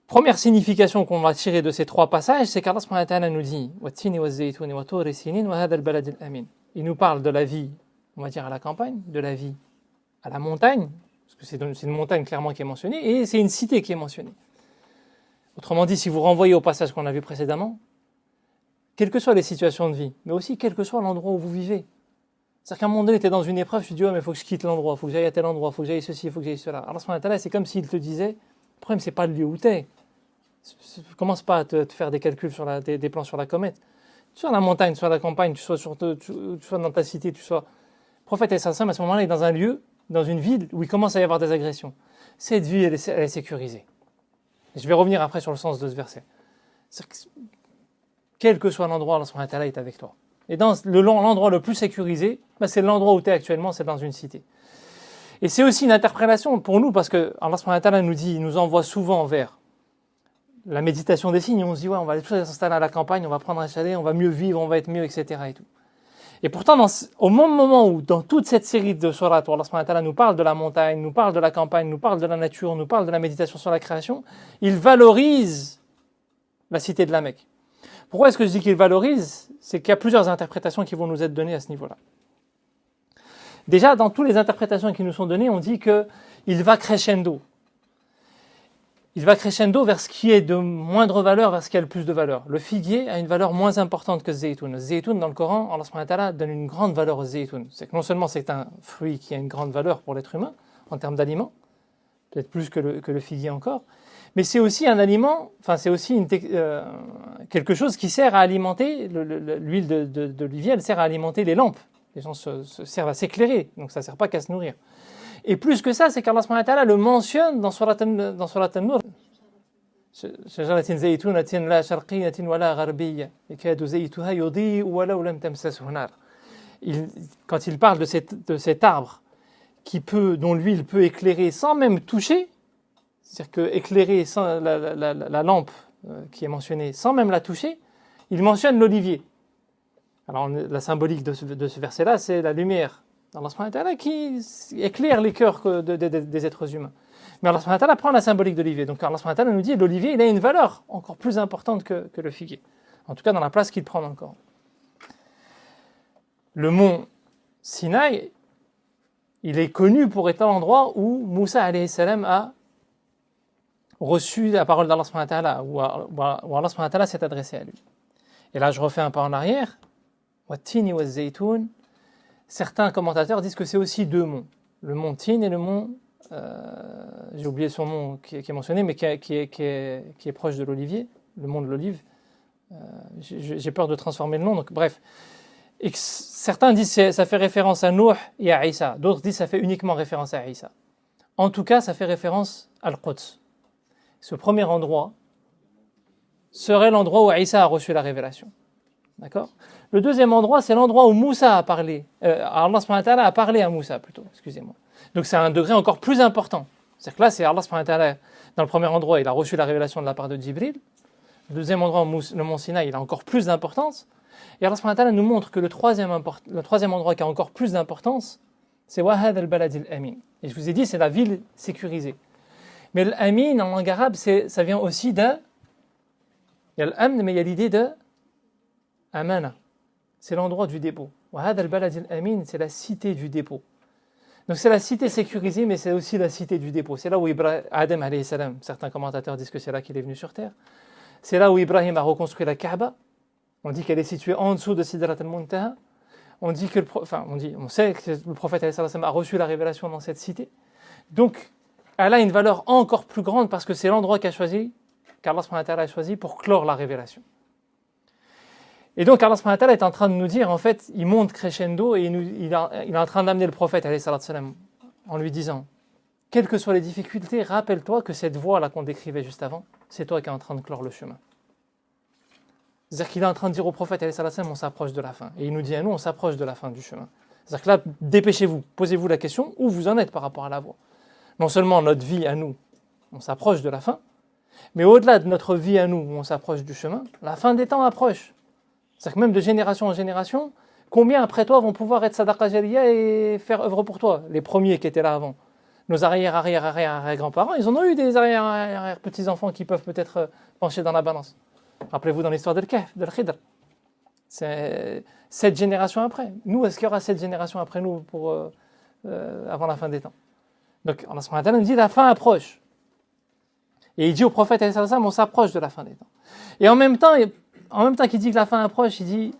Première signification qu'on va tirer de ces trois passages, c'est qu'Allah subhanahu wa ta'ala nous dit وَالتِّينِ وَالزَّيْتُونِ وَطُورِ سِينِينَ وَهَذَا الْبَلَدِ الْأَمِينَ. Il nous parle de la vie, on va dire à la campagne, de la vie à la montagne, parce que c'est une montagne clairement qui est mentionnée, et c'est une cité qui est mentionnée. Autrement dit, si vous renvoyez au passage qu'on a vu précédemment, quelles que soient les situations de vie, mais aussi quel que soit l'endroit où vous vivez. C'est-à-dire qu'à un moment donné, tu es dans une épreuve, tu te dis, oh, mais il faut que je quitte l'endroit, il faut que j'aille à tel endroit, il faut que j'aille ceci, il faut que j'aille cela. Alors, c'est comme s'il te disait, le problème, c'est pas le lieu où tu es. Commence pas à te faire des calculs sur des plans sur la comète. Sur la montagne, sur la campagne, tu sois dans ta cité, tu sois. Le prophète à ce moment-là, est dans un lieu, dans une ville où il commence à y avoir des agressions. Cette vie, elle est sécurisée. Et je vais revenir après sur le sens de ce verset. Quel que soit l'endroit, Allah est avec toi. Et dans l'endroit le plus sécurisé, c'est l'endroit où tu es actuellement, c'est dans une cité. Et c'est aussi une interprétation pour nous, parce que Allah nous envoie souvent vers la méditation des signes. On se dit, ouais, on va aller tous s'installer à la campagne, on va prendre un chalet, on va mieux vivre, on va être mieux, etc. Et tout. Et pourtant, au moment où, dans toute cette série de sourates, où Allah nous parle de la montagne, nous parle de la campagne, nous parle de la nature, nous parle de la méditation sur la création, il valorise la cité de la Mecque. Pourquoi est-ce que je dis qu'il valorise? C'est qu'il y a plusieurs interprétations qui vont nous être données à ce niveau-là. Déjà, dans toutes les interprétations qui nous sont données, on dit qu'il va crescendo. Il va crescendo vers ce qui est de moindre valeur, vers ce qui a le plus de valeur. Le figuier a une valeur moins importante que le zaytoun. Le zaytoun, dans le Coran, Allah subhanahu wa ta'ala donne une grande valeur au zaytoun. C'est que non seulement c'est un fruit qui a une grande valeur pour l'être humain, en termes d'aliments, peut-être plus que le figuier encore, mais c'est aussi un aliment, c'est aussi quelque chose qui sert à alimenter, l'huile d'olivier, elle sert à alimenter les lampes. Les gens se servent à s'éclairer, donc ça ne sert pas qu'à se nourrir. Et plus que ça, c'est qu'Allah subhanahu wa ta'ala le mentionne dans Surat An-Nur. شجرة زيتونة لا شرقية ولا غربية يكاد زيتها يضيء ولو لم تمسسه نار. Quand il parle de cet arbre dont l'huile peut éclairer sans même toucher, c'est-à-dire que éclairer sans la lampe qui est mentionnée sans même la toucher, il mentionne l'olivier. Alors la symbolique de ce verset-là, c'est la lumière d'Allah subhanahu wa ta'ala qui éclaire les cœurs des êtres humains. Mais Allah subhanahu wa ta'ala prend la symbolique de l'olivier. Donc Allah subhanahu wa ta'ala nous dit que l'olivier, il a une valeur encore plus importante que le figuier. En tout cas, dans la place qu'il prend dans le Coran. Le mont Sinaï, il est connu pour être l'endroit où Moussa alayhi salam a reçu la parole d'Allah subhanahu wa ta'ala, où Allah subhanahu wa ta'ala s'est adressé à lui. Et là, je refais un pas en arrière. Wat-tini waz-zaytoun. Certains commentateurs disent que c'est aussi deux monts. Le mont Tin et le mont, j'ai oublié son nom qui est mentionné, mais qui est proche de l'olivier, le mont de l'olive. J'ai peur de transformer le nom, donc bref. Et certains disent que ça fait référence à Nuh et à Isa. D'autres disent que ça fait uniquement référence à Isa. En tout cas, ça fait référence à Al-Quds. Ce premier endroit serait l'endroit où Isa a reçu la révélation. D'accord ? Le deuxième endroit, c'est l'endroit où Moussa a parlé. Allah subhanahu wa ta'ala a parlé à Moussa plutôt, excusez-moi. Donc c'est un degré encore plus important. C'est-à-dire que là, c'est Allah subhanahu wa ta'ala, dans le premier endroit, il a reçu la révélation de la part de Djibril. Le deuxième endroit, le mont Sinaï, il a encore plus d'importance. Et Allah subhanahu wa ta'ala nous montre que le troisième endroit qui a encore plus d'importance, c'est Wahad al-Balad al-Amin. Et je vous ai dit, c'est la ville sécurisée. Mais l'Amin, en langue arabe, ça vient aussi de... Il y a l'Amn, mais il y a l'idée de Amana. C'est l'endroit du dépôt. Wahad al-Balad al-Amin, c'est la cité du dépôt. Donc c'est la cité sécurisée, mais c'est aussi la cité du dépôt. C'est là où Adam alayhi salam, certains commentateurs disent que c'est là qu'il est venu sur terre. C'est là où Ibrahim a reconstruit la Kaaba. On dit qu'elle est située en dessous de Sidrat al-Muntaha. On sait que le prophète alayhi salam a reçu la révélation dans cette cité. Donc, elle a une valeur encore plus grande parce que c'est l'endroit qu'Allah subhanahu wa ta'ala a choisi pour clore la révélation. Et donc Allah subhanahu wa ta'ala est en train de nous dire, en fait, il monte crescendo et il est en train d'amener le prophète alayhi salam en lui disant, quelles que soient les difficultés, rappelle-toi que cette voie-là qu'on décrivait juste avant, c'est toi qui es en train de clore le chemin. C'est-à-dire qu'il est en train de dire au prophète alayhi salam, on s'approche de la fin. Et il nous dit à nous, on s'approche de la fin du chemin. C'est-à-dire que là, dépêchez-vous, posez-vous la question, où vous en êtes par rapport à la voie. Non seulement notre vie à nous, on s'approche de la fin, mais au-delà de notre vie à nous, où on s'approche du chemin, la fin des temps approche. C'est-à-dire que même de génération en génération, combien après toi vont pouvoir être sadaqa jariya et faire œuvre pour toi? Les premiers qui étaient là avant. Nos arrière-grands-parents, ils en ont eu des arrière-petits-enfants qui peuvent peut-être pencher dans la balance. Rappelez-vous dans l'histoire de Khidr. C'est 7 générations après. Nous, est-ce qu'il y aura 7 générations après nous avant la fin des temps? Donc, Allah subhanahu wa ta'ala nous dit la fin approche. Et il dit au prophète, on s'approche de la fin des temps. Et en même temps qu'il dit que la fin approche, il dit,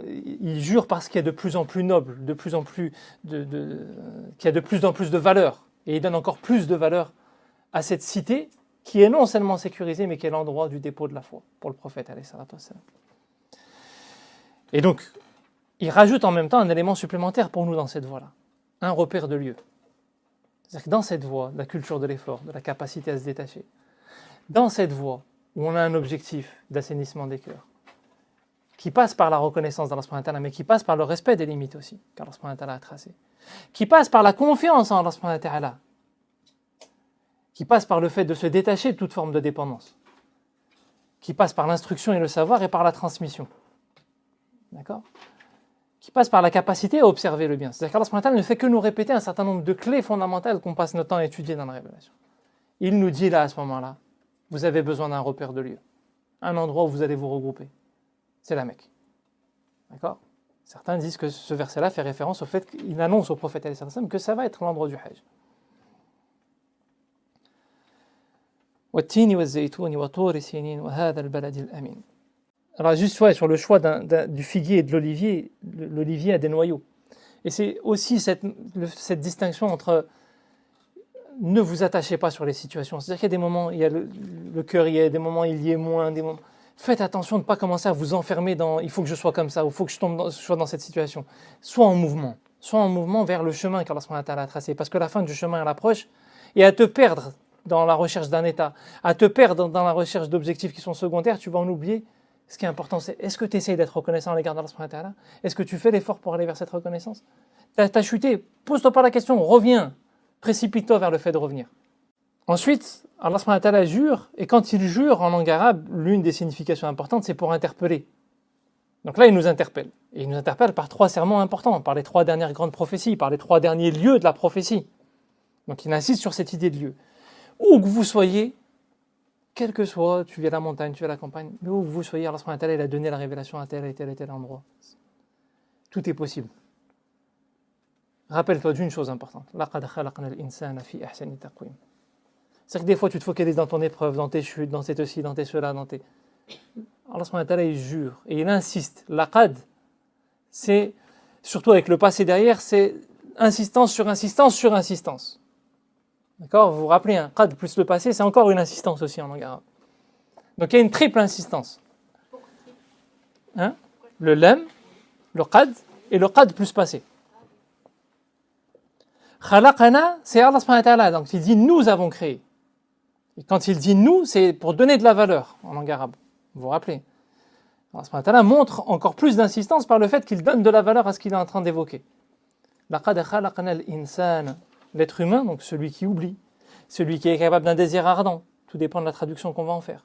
il jure parce qu'il y a de plus en plus noble, qu'il y a de plus en plus de valeur. Et il donne encore plus de valeur à cette cité qui est non seulement sécurisée, mais qui est l'endroit du dépôt de la foi pour le prophète. Et donc, il rajoute en même temps un élément supplémentaire pour nous dans cette voie-là, un repère de lieu. C'est-à-dire que dans cette voie, la culture de l'effort, de la capacité à se détacher, dans cette voie où on a un objectif d'assainissement des cœurs, qui passe par la reconnaissance d'Allah subhanahu wa ta'ala, mais qui passe par le respect des limites aussi, qu'Allah subhanahu wa ta'ala a tracées, qui passe par la confiance en Allah subhanahu wa ta'ala, qui passe par le fait de se détacher de toute forme de dépendance, qui passe par l'instruction et le savoir et par la transmission. D'accord ? Qui passe par la capacité à observer le bien. C'est-à-dire qu'Allah subhanahu wa ta'ala ne fait que nous répéter un certain nombre de clés fondamentales qu'on passe notre temps à étudier dans la révélation. Il nous dit là, à ce moment-là, vous avez besoin d'un repère de lieu, un endroit où vous allez vous regrouper. C'est la Mecque. D'accord ? Certains disent que ce verset-là fait référence au fait qu'il annonce au prophète que ça va être l'endroit du Hajj. Alors juste sur le choix du figuier et de l'olivier, l'olivier a des noyaux. Et c'est aussi cette distinction entre ne vous attachez pas sur les situations. C'est-à-dire qu'il y a des moments, il y a le cœur, il y a des moments, il y est moins, des moments. Faites attention de ne pas commencer à vous enfermer dans il faut que je sois comme ça, ou il faut que je sois dans cette situation. Sois en mouvement vers le chemin qu'Allah subhanahu wa ta'ala a tracé. Parce que la fin du chemin elle approche, et à te perdre dans la recherche d'un état, à te perdre dans la recherche d'objectifs qui sont secondaires, tu vas en oublier. Ce qui est important, c'est est-ce que tu essayes d'être reconnaissant à l'égard d'Allah subhanahu wa ta'ala? Est-ce que tu fais l'effort pour aller vers cette reconnaissance? T'as chuté, pose-toi pas la question, reviens, précipite-toi vers le fait de revenir. Ensuite, Allah subhanahu wa ta'ala jure, et quand il jure en langue arabe, l'une des significations importantes, c'est pour interpeller. Donc là, il nous interpelle. Et il nous interpelle par 3 serments importants, par les 3 dernières grandes prophéties, par les 3 derniers lieux de la prophétie. Donc il insiste sur cette idée de lieu. Où que vous soyez, quel que soit, tu vis à la montagne, tu vis à la campagne, mais où que vous soyez, Allah subhanahu wa ta'ala, il a donné la révélation à tel et tel et tel endroit. Tout est possible. Rappelle-toi d'une chose importante. لَقَدْ خَلَقْنَا الْإِنسَانَ فِي أَحْسَنِ تَقْوِيمٍ. C'est-à-dire que des fois, tu te focalises dans ton épreuve, dans tes chutes, dans tes ci, dans tes cela, dans tes... Allah subhanahu wa ta'ala, il jure et il insiste. Laqad, c'est, surtout avec le passé derrière, c'est insistance sur insistance sur insistance. D'accord ? Vous vous rappelez, un qad plus le passé, c'est encore une insistance aussi en langue arabe. Donc il y a une triple insistance. Le lam, le qad et le qad plus passé. Khalaqana, c'est Allah subhanahu wa ta'ala. Donc il dit nous avons créé. Et quand il dit nous, c'est pour donner de la valeur en langue arabe. Vous vous rappelez ? Allah subhanahu wa ta'ala montre encore plus d'insistance par le fait qu'il donne de la valeur à ce qu'il est en train d'évoquer. Laqad khalaqna al-insana. L'être humain, donc celui qui oublie, celui qui est capable d'un désir ardent, tout dépend de la traduction qu'on va en faire.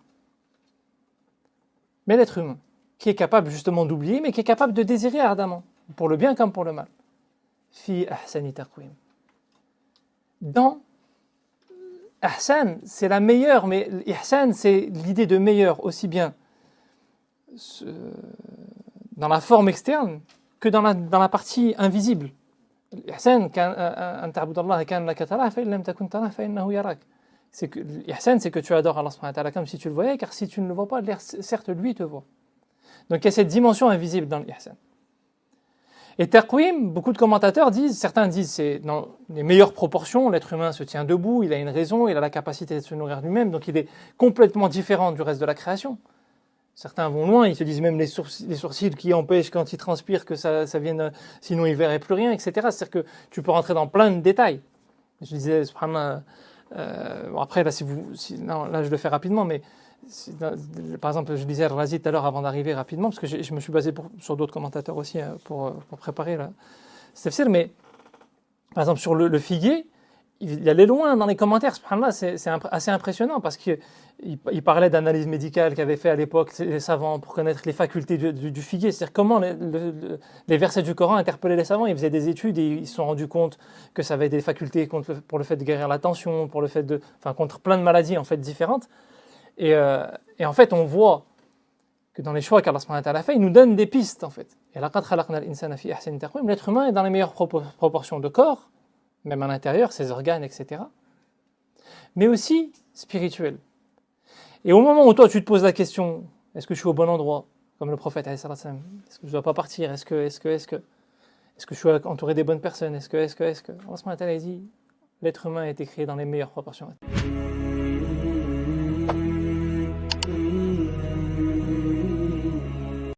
Mais l'être humain, qui est capable justement d'oublier, mais qui est capable de désirer ardemment, pour le bien comme pour le mal. Fi ahsani taqwim. Dans ihsan, c'est la meilleure, mais ihsan, c'est l'idée de meilleur, aussi bien dans la forme externe que dans la partie invisible. L'ihsan, c'est que l'ihsan, c'est que tu adores Allah subhanahu wa ta'ala comme si tu le voyais, car si tu ne le vois pas, certes lui te voit. Donc il y a cette dimension invisible dans l'ihsan. Et taqwim, beaucoup de commentateurs disent, certains disent c'est dans les meilleures proportions, l'être humain se tient debout, il a une raison, il a la capacité de se nourrir lui-même, donc il est complètement différent du reste de la création. Certains vont loin, ils se disent même les sourcils qui empêchent quand il transpire que ça vienne, sinon il ne verrait plus rien, etc. C'est-à-dire que tu peux rentrer dans plein de détails. Je disais, subhanallah, après là, non, là je le fais rapidement, mais par exemple, je disais Al-Razi tout à l'heure avant d'arriver rapidement, parce que je me suis basé sur d'autres commentateurs aussi pour préparer là, ce tafsir, mais par exemple sur le figuier, il allait loin dans les commentaires, subhanallah, c'est assez impressionnant parce qu'il parlait d'analyse médicale qu'avaient fait à l'époque les savants pour connaître les facultés du figuier, c'est-à-dire comment les versets du Coran interpellaient les savants. Ils faisaient des études et ils se sont rendus compte que ça avait des facultés pour le fait de guérir la tension, contre plein de maladies en fait différentes. Et en fait, on voit que dans les choix qu'Allah subhanahu wa ta'ala fait, il nous donne des pistes en fait. Et laqad khalaqna al-insana fi ahsani taqwim, l'être humain est dans les meilleures proportions de corps, même à l'intérieur, ses organes, etc. Mais aussi spirituel. Et au moment où toi tu te poses la question, est-ce que je suis au bon endroit, comme le prophète alayhi salatu wassalam, est-ce que je ne dois pas partir, est-ce que je suis entouré des bonnes personnes, est-ce que, Allah subhanahu wa ta'ala dit, l'être humain a été créé dans les meilleures proportions.